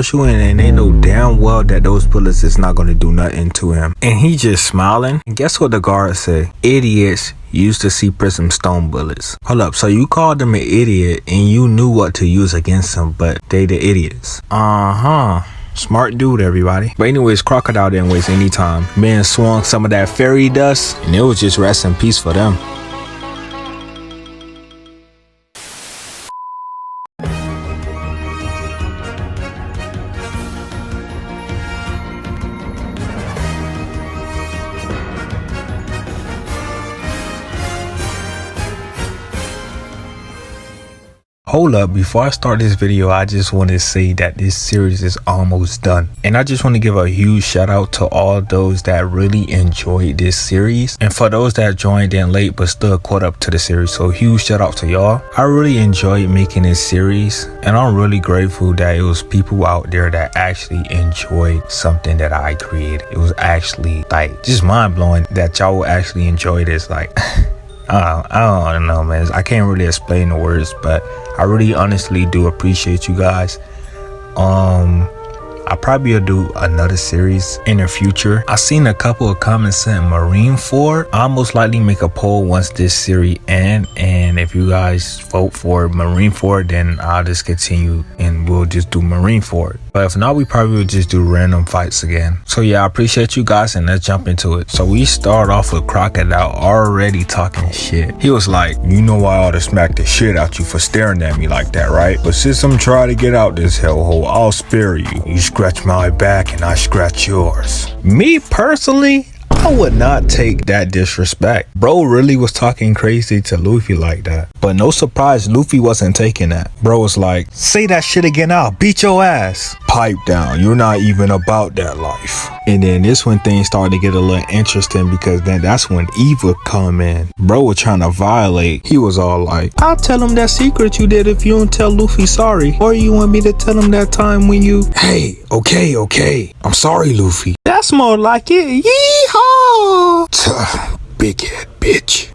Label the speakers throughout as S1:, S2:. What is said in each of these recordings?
S1: shooting and they know damn well that those bullets is not gonna do nothing to him. And he just smiling. And guess what the guards say? Idiots used to see prism stone bullets. Hold up, so you called them an idiot and you knew what to use against them, but they the idiots. Smart dude, everybody. But anyways, Crocodile didn't waste any time. Man swung some of that fairy dust and it was just rest in peace for them. Hold up, before I start this video, I just want to say that this series is almost done. And I just want to give a huge shout out to all those that really enjoyed this series. And for those that joined in late but still caught up to the series, so huge shout out to y'all. I really enjoyed making this series. And I'm really grateful that it was people out there that actually enjoyed something that I created. It was actually like just mind blowing that y'all will actually enjoy this. Like, I don't know, man. I can't really explain the words, but I really honestly do appreciate you guys. I probably will do another series in the future. I seen a couple of comments saying Marineford. I'll most likely make a poll once this series ends, and if you guys vote for Marineford, then I'll just continue and we'll just do Marineford. But if not, we probably will just do random fights again. So yeah, I appreciate you guys, and let's jump into it. So we start off with Crocodile already talking shit. He was like, you know I ought to smack the shit out you for staring at me like that, right? But since I'm trying to get out this hellhole, I'll spare you. You scratch my back and I scratch yours. Me personally, I would not take that disrespect. Bro really was talking crazy to Luffy like that. But no surprise, Luffy wasn't taking that. Bro was like, say that shit again, I'll beat your ass. Pipe down, you're not even about that life. And then this when things started to get a little interesting, because then that's when Eva come in. Bro was trying to violate. He was all like, I'll tell him that secret you did if you don't tell Luffy sorry. Or you want me to tell him that time when you... Hey, okay. I'm sorry, Luffy. That's more like it. Yeehaw! Big head bitch.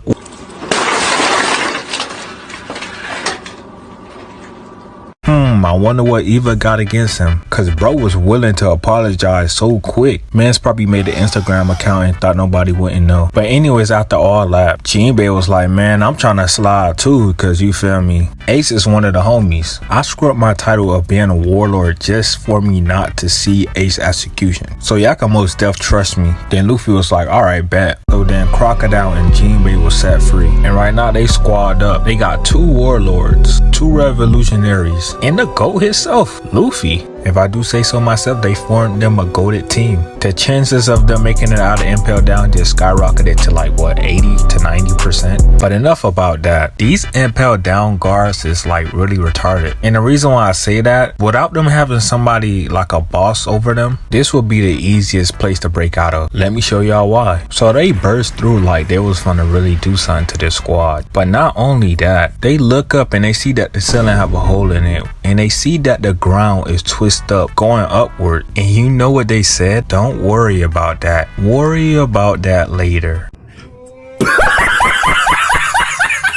S1: I wonder what Eva got against him, cause bro was willing to apologize so quick. Man's probably made an Instagram account and thought nobody wouldn't know. But anyways, after all that, Jinbei was like, man, I'm trying to slide too, cause you feel me, Ace is one of the homies. I screw up my title of being a warlord just for me not to see Ace execution. So y'all can most def trust me. Then Luffy was like, alright, bet. So then Crocodile and Jinbei was set free. And right now they squad up. They got 2 warlords, 2 revolutionaries, and the GOAT himself, Luffy. If I do say so myself, they formed them a goated team. The chances of them making it out of Impel Down just skyrocketed to like what, 80 to 90%. But enough about that. These Impel Down guards is like really retarded. And the reason why I say that, without them having somebody like a boss over them, this would be the easiest place to break out of. Let me show y'all why. So they burst through like they was gonna really do something to this squad. But not only that, they look up and they see that the ceiling have a hole in it. And they see that the ground is twisted up going upward, and you know what they said? Don't worry about that, worry about that later.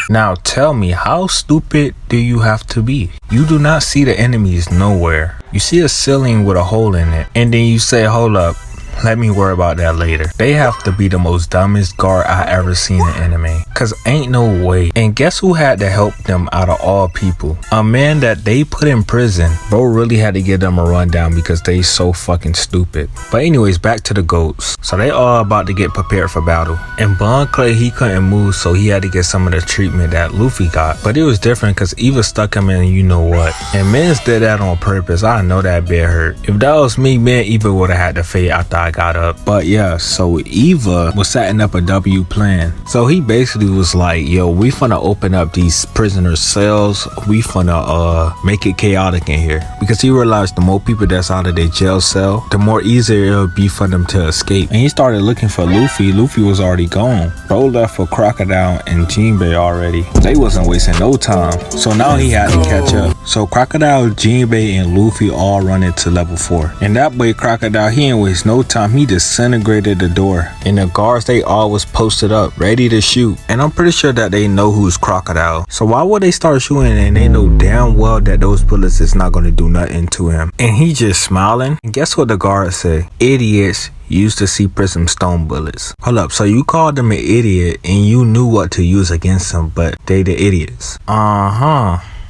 S1: Now tell me, how stupid do you have to be? You do not see the enemies nowhere. You see a ceiling with a hole in it, and then you say, hold up, let me worry about that later. They have to be the most dumbest guard I ever seen in anime, cause ain't no way. And guess who had to help them out of all people? A man that they put in prison. Bro really had to give them a rundown because they so fucking stupid. But anyways, back to the goats. So they all about to get prepared for battle. And Bon Clay, he couldn't move, so he had to get some of the treatment that Luffy got. But it was different cause Eva stuck him in you know what. And Mens did that on purpose. I know that bit hurt. If that was me, man, Eva would have had to fade after I got up. But yeah, so Eva was setting up a W plan. So he basically was like, yo, we finna open up these prisoner cells. We finna make it chaotic in here, because he realized the more people that's out of their jail cell, the more easier it'll be for them to escape. And he started looking for Luffy. Luffy was already gone. Bro left for Crocodile and Jinbei already. They wasn't wasting no time, so now he had to catch up. So Crocodile, Jinbei, and Luffy all run into level 4. And that way Crocodile, he ain't waste no time he disintegrated the door, and the guards, they all was posted up ready to shoot, and I'm pretty sure that they know who's Crocodile. So why would they start shooting and they know damn well that those bullets is not going to do nothing to him? And he just smiling. And guess what the guards say? Idiots used to see prism stone bullets. Hold up, so you called them an idiot and you knew what to use against them, but they the idiots.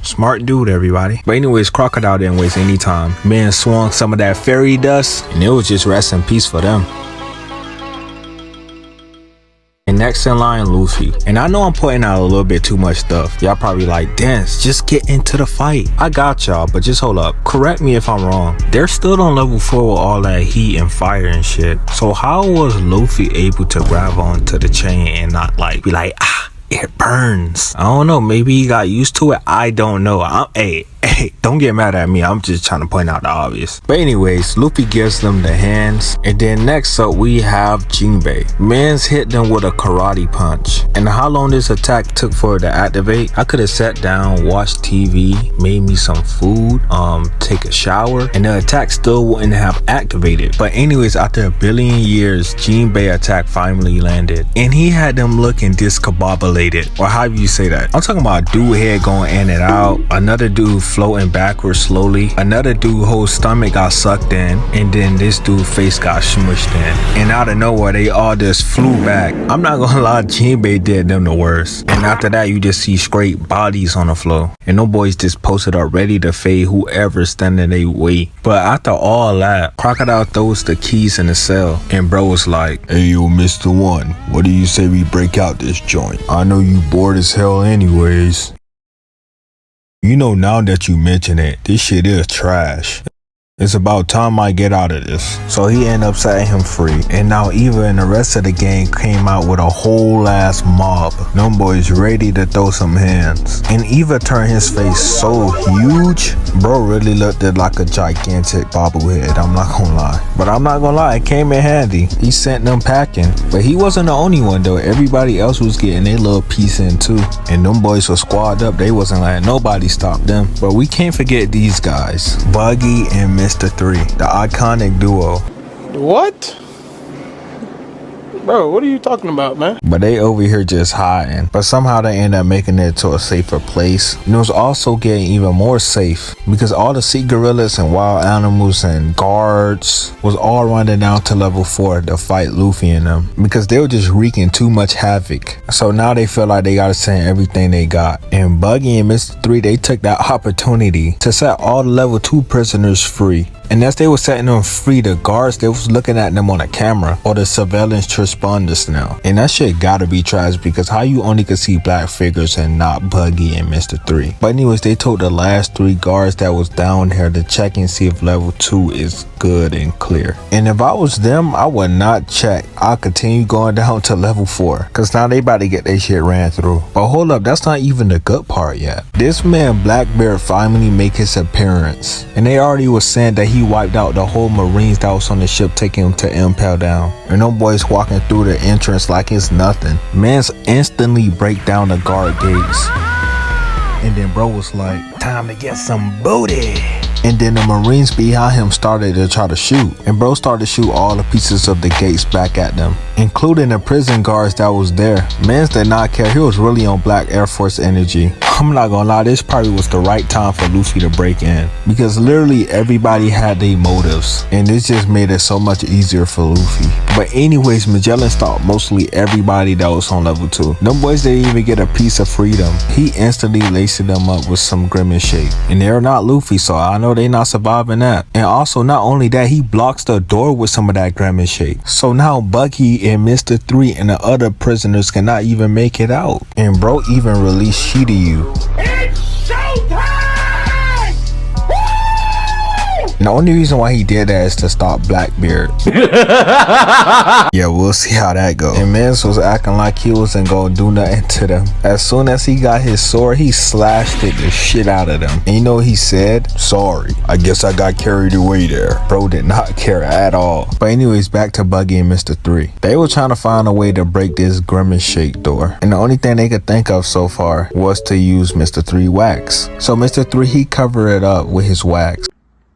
S1: Smart dude, everybody. But anyways, Crocodile didn't waste any time. Men swung some of that fairy dust, and it was just rest in peace for them. And next in line, Luffy. And I know I'm putting out a little bit too much stuff. Y'all probably like, dance, just get into the fight. I got y'all, but just hold up. Correct me if I'm wrong. They're still on level 4 with all that heat and fire and shit. So how was Luffy able to grab onto the chain and not like be like, it burns? I don't know, maybe he got used to it. I don't know. Hey, don't get mad at me. I'm just trying to point out the obvious. But anyways, Luffy gives them the hands. And then next up we have Jinbei. Mans hit them with a karate punch. And how long this attack took for it to activate, I could have sat down, watched TV, made me some food, take a shower, and the attack still wouldn't have activated. But anyways, after a billion years, Jinbei attack finally landed. And he had them looking discombobulated, or how you say that. I'm talking about dude head going in and out, another dude floating backwards slowly, another dude whole stomach got sucked in, and then this dude face got smushed in. And out of nowhere they all just flew back. I'm not gonna lie, Jinbei did them the worst. And after that you just see straight bodies on the floor, and no boys just posted up ready to fade whoever's standing their way. But after all that, Crocodile throws the keys in the cell, and bro was like, hey yo Mr. One, what do you say we break out this joint? I know you bored as hell anyways. You know, now that you mention it, this shit is trash. It's about time I get out of this. So he ended up setting him free. And now Eva and the rest of the gang came out with a whole ass mob. Them boys ready to throw some hands. And Eva turned his face so huge. Bro really looked like a gigantic bobblehead, I'm not gonna lie. But I'm not gonna lie, it came in handy. He sent them packing. But he wasn't the only one though. Everybody else was getting their little piece in too. And them boys were squadded up. They wasn't letting nobody stop them. But we can't forget these guys. Buggy and Mr. 3, the iconic duo.
S2: What? Bro, what are you talking about, man?
S1: But they over here just hiding. But somehow they end up making it to a safer place. And it was also getting even more safe because all the sea gorillas and wild animals and guards was all running down to level 4 to fight Luffy and them because they were just wreaking too much havoc. So now they feel like they gotta send everything they got. And Buggy and Mr. 3, they took that opportunity to set all the level 2 prisoners free. And as they were setting them free, the guards, they was looking at them on a camera, or the surveillance transponders now. And that shit gotta be trash because how you only could see black figures and not Buggy and Mr. 3. But anyways, they told the last 3 guards that was down here to check and see if level 2 is good and clear. And if I was them, I would not check. I'll continue going down to level 4 because now they about to get their shit ran through. But hold up, that's not even the good part yet. This man Blackbeard finally make his appearance, and they already was saying that he wiped out the whole Marines that was on the ship, taking him to impale down. And them boys walking through the entrance like it's nothing. Mans instantly break down the guard gates. And then bro was like, time to get some booty. And then the Marines behind him started to try to shoot. And bro started to shoot all the pieces of the gates back at them, including the prison guards that was there. Mans did not care. He was really on Black Air Force energy. I'm not gonna lie, this probably was the right time for Luffy to break in because literally everybody had their motives, and this just made it so much easier for Luffy. But anyways, Magellan stopped mostly everybody that was on level 2. Them boys didn't even get a piece of freedom. He instantly laced them up with some grimace shake, and they're not Luffy, so I know they not surviving that. And also, not only that, he blocks the door with some of that grimace shake. So now Buggy and Mr. 3 and the other prisoners cannot even make it out. And bro even released Shiryu.
S3: It's showtime!
S1: And the only reason why he did that is to stop Blackbeard. Yeah, we'll see how that goes. And Mans was acting like he wasn't gonna do nothing to them. As soon as he got his sword, he slashed it the shit out of them. And you know what he said? Sorry, I guess I got carried away there. Bro did not care at all. But anyways, back to Buggy and Mr. 3. They were trying to find a way to break this grimace shake door. And the only thing they could think of so far was to use Mr. 3 wax. So Mr. 3, he covered it up with his wax.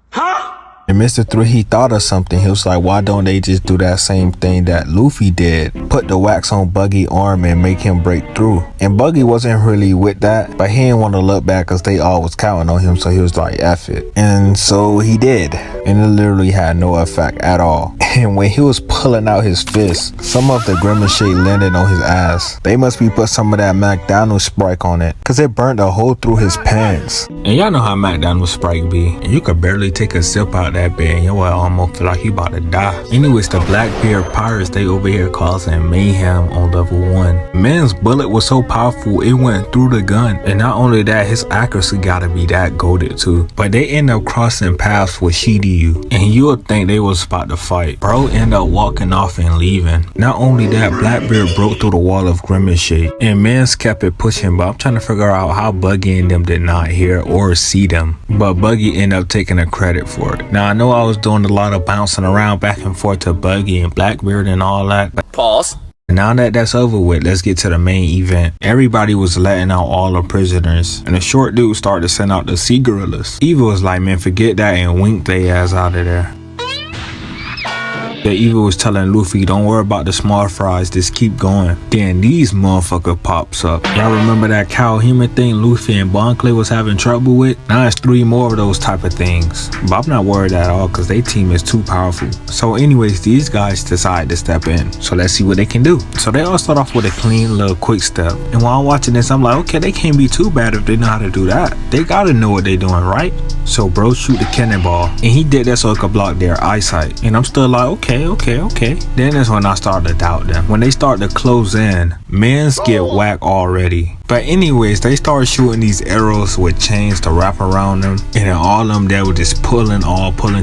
S3: Huh?
S1: And Mr. 3, he thought of something. He was like, why don't they just do that same thing that Luffy did? Put the wax on Buggy's arm and make him break through. And Buggy wasn't really with that, but he didn't want to look back because they all was counting on him, so he was like, F it. And so he did. And it literally had no effect at all. And when he was pulling out his fist, some of the grimace shade landed on his ass. They must be put some of that McDonald's Sprite on it, because it burned a hole through his pants. And y'all know how McDonald's Sprite be. And you could barely take a sip out that bit and your ass almost feel like you about to die. Anyways, the Blackbeard pirates, they over here causing mayhem on level 1. Man's bullet was so powerful it went through the gun, and not only that, his accuracy gotta be that goated too. But they end up crossing paths with Shiryu, and you would think they was about to fight. Bro end up walking off and leaving. Not only that, Blackbeard broke through the wall of grimace shade, and Mans kept it pushing, but I'm trying to figure out how Buggy and them did not hear or see them. But Buggy ended up taking the credit for it. Now I know I was doing a lot of bouncing around back and forth to Buggy and Blackbeard and all that.
S4: Pause.
S1: Now that that's over with, let's get to the main event. Everybody was letting out all the prisoners, and the short dude started to send out the sea gorillas. Eva was like, man, forget that, and winked their ass out of there. That Eva was telling Luffy, don't worry about the small fries, just keep going. Then these motherfucker pops up. Y'all remember that cow human thing Luffy and Bon Clay was having trouble with? Now it's 3 more of those type of things. But I'm not worried at all because their team is too powerful. So anyways, these guys decide to step in. So let's see what they can do. So they all start off with a clean little quick step. And while I'm watching this, I'm like, okay, they can't be too bad if they know how to do that. They gotta know what they're doing, right? So bro shoot the cannonball, and he did that so it could block their eyesight. And I'm still like, okay. Then that's when I started to doubt them. When they start to close in, mans get whacked already. But anyways, they started shooting these arrows with chains to wrap around them, and then all of them, they were just pulling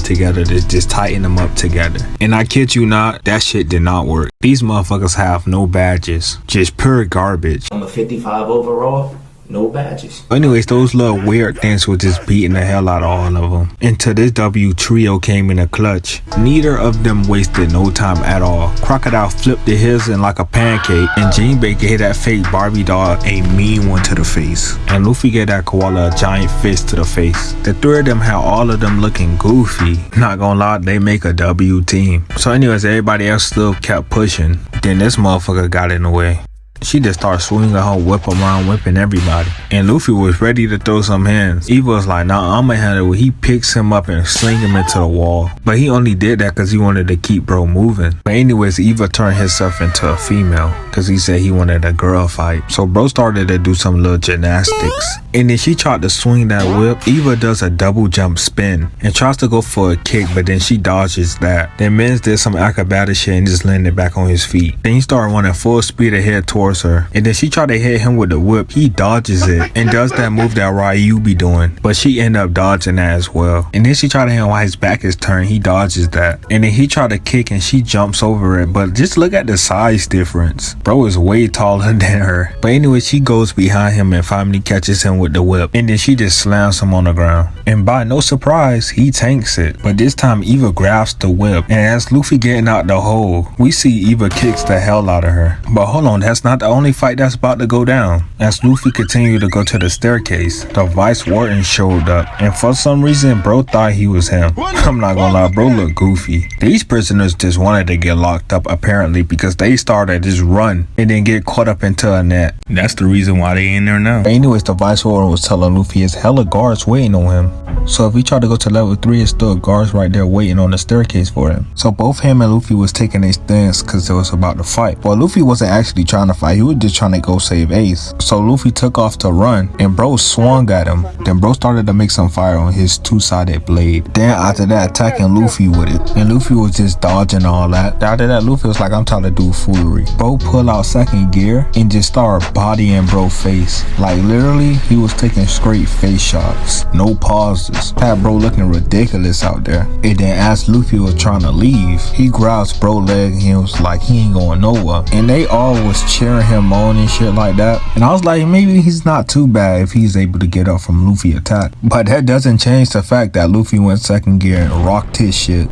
S1: together to just tighten them up together. And I kid you not, that shit did not work. These motherfuckers have no badges, just pure garbage.
S4: I'm a 55 overall. No badges.
S1: Anyways, those little weird things were just beating the hell out of all of them. Until this W trio came in a clutch. Neither of them wasted no time at all. Crocodile flipped the his in like a pancake, and Jinbei gave that fake Barbie doll a mean one to the face. And Luffy gave that koala a giant fist to the face. The 3 of them had all of them looking goofy. Not gonna lie, they make a W team. So anyways, everybody else still kept pushing. Then this motherfucker got in the way. She just started swinging her whip around, whipping everybody. And Luffy was ready to throw some hands. Eva was like, nah, I'ma handle it. He picks him up and sling him into the wall. But he only did that because he wanted to keep bro moving. But anyways, Eva turned himself into a female because he said he wanted a girl fight. So bro started to do some little gymnastics. And then she tried to swing that whip. Eva does a double jump spin and tries to go for a kick, but then she dodges that. Then Mens did some acrobatic shit and just landed back on his feet. Then he started running full speed ahead towards her, and then she tried to hit him with the whip. He dodges it and does that move that Ryu be doing, but she ended up dodging that as well. And then she tried to hit him while his back is turned. He dodges that, and then he tried to kick and she jumps over it. But just look at the size difference. Bro is way taller than her. But anyway, she goes behind him and finally catches him with the whip, and then she just slams him on the ground, and by no surprise he tanks it. But this time Eva grabs the whip, and as Luffy getting out the hole, we see Eva kicks the hell out of her. But hold on, that's not the only fight that's about to go down. As Luffy continued to go to the staircase, the vice warden showed up, and for some reason bro thought he was him. I'm not gonna lie, bro looked goofy. These prisoners just wanted to get locked up apparently because they started this run and then get caught up into a net. That's the reason why they in there now. But anyways, the vice warden was telling Luffy it's hella guards waiting on him. So if he tried to go to level 3, it's still guards right there waiting on the staircase for him. So both him and Luffy was taking their stance because they was about to fight. But Luffy wasn't actually trying to fight, he was just trying to go save Ace. So Luffy took off to run, and bro swung at him. Then bro started to make some fire on his 2-sided blade. Then after that, attacking Luffy with it, and Luffy was just dodging all that. After that, Luffy was like, I'm trying to do foolery. Bro pulled out second gear and just started bodying bro face. Like literally, he was taking straight face shots, no pauses. Had bro looking ridiculous out there. And then as Luffy was trying to leave, he grabs bro leg and he was like, he ain't going nowhere. And they all was cheering him on and shit like that. And I was like, maybe he's not too bad if he's able to get up from Luffy attack. But that doesn't change the fact that Luffy went second gear and rocked his shit.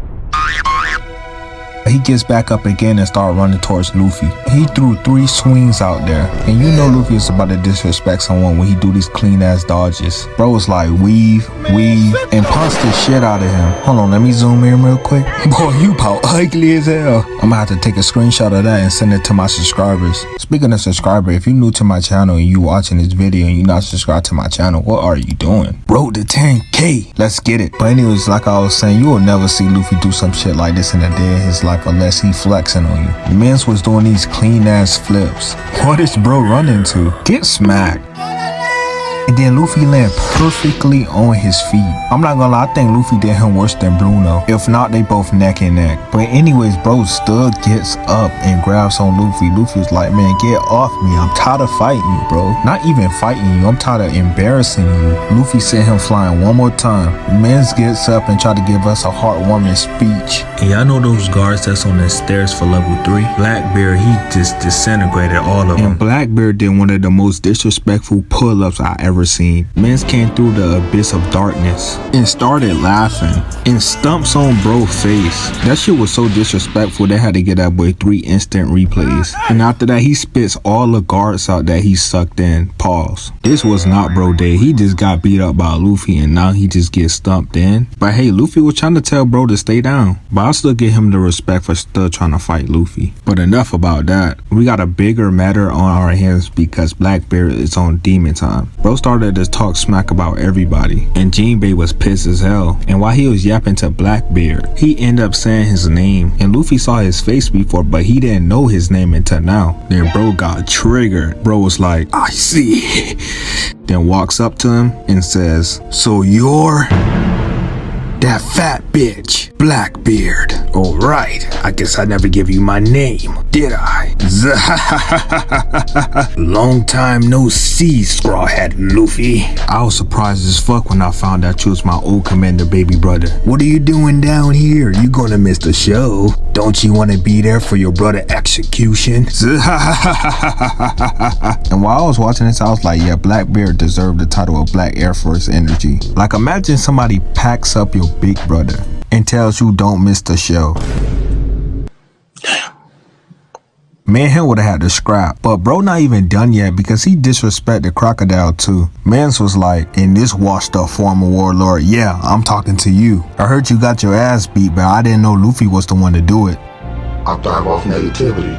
S1: He gets back up again and start running towards Luffy. He threw 3 swings out there. And you know Luffy is about to disrespect someone when he do these clean ass dodges. Bro was like weave, and punched the shit out of him. Hold on, let me zoom in real quick. Boy, you about ugly as hell. I'm gonna have to take a screenshot of that and send it to my subscribers. Speaking of subscribers, if you're new to my channel and you watching this video and you're not subscribed to my channel, what are you doing? Road to 10K. Let's get it. But anyways, like I was saying, you will never see Luffy do some shit like this in a day of his life unless he flexing on you. The man's was doing these clean ass flips. What is bro running to? Get smacked. And then Luffy landed perfectly on his feet. I'm not gonna lie, I think Luffy did him worse than Bruno. If not, they both neck and neck. But anyways, bro still gets up and grabs on Luffy. Luffy was like, man, get off me. I'm tired of fighting you, bro. Not even fighting you. I'm tired of embarrassing you. Luffy sent him flying one more time. Mens gets up and try to give us a heartwarming speech. And y'all know those guards that's on the stairs for level 3? Blackbeard, he just disintegrated all of them. And Blackbeard did one of the most disrespectful pull-ups I ever seen. Mens came through the abyss of darkness and started laughing and stumps on bro's face. That shit was so disrespectful they had to get that boy 3 instant replays. And after that, he spits all the guards out that he sucked in. Pause. This was not bro day. He just got beat up by Luffy and now he just gets stumped in. But hey, Luffy was trying to tell bro to stay down. But I still give him the respect for still trying to fight Luffy. But enough about that. We got a bigger matter on our hands because Blackbeard is on demon time. Bro started to talk smack about everybody and Jinbei was pissed as hell. And while he was yapping to Blackbeard, he ended up saying his name and Luffy saw his face before but he didn't know his name until now. Then bro got triggered. Bro was like, I see. Then walks up to him and says, so you're that fat bitch, Blackbeard. Alright, I guess I never gave you my name, did I? Zahaaa. Long time no see, Strawhead Luffy. I was surprised as fuck when I found out you was my old commander baby brother. What are you doing down here? You gonna miss the show. Don't you wanna be there for your brother execution? And while I was watching this, I was like, yeah, Blackbeard deserved the title of Black Air Force Energy. Like imagine somebody packs up your big brother and tells you don't miss the show. Me and him would have had to scrap, but bro not even done yet because he disrespected Crocodile too. Mans was like, in this washed up former warlord, yeah, I'm talking to you. I heard you got your ass beat, but I didn't know Luffy was the one to do it.
S5: I thrive off negativity.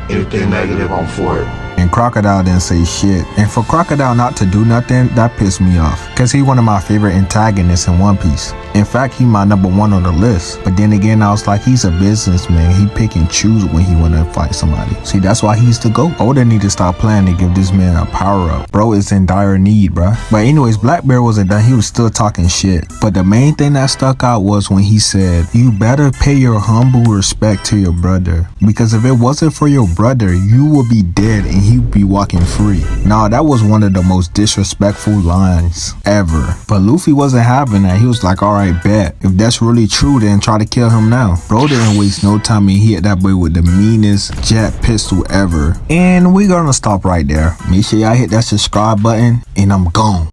S5: Anything negative, I'm for it.
S1: And Crocodile didn't say shit. And for Crocodile not to do nothing, that pissed me off. Cause he one of my favorite antagonists in One Piece. In fact, he my number 1 on the list. But then again, I was like, he's a businessman. He pick and choose when he wanna fight somebody. See, that's why he's the GOAT. Oda need to stop playing to give this man a power up. Bro is in dire need, bruh. But anyways, Blackbeard wasn't done. He was still talking shit. But the main thing that stuck out was when he said, you better pay your humble respect to your brother. Because if it wasn't for your brother, you would be dead and he'd be walking free. Nah, that was one of the most disrespectful lines ever. But Luffy wasn't having that. He was like, alright, bet. If that's really true, then try to kill him now. Bro didn't waste no time and he hit that boy with the meanest jet pistol ever. And we're gonna stop right there. Make sure y'all hit that subscribe button and I'm gone.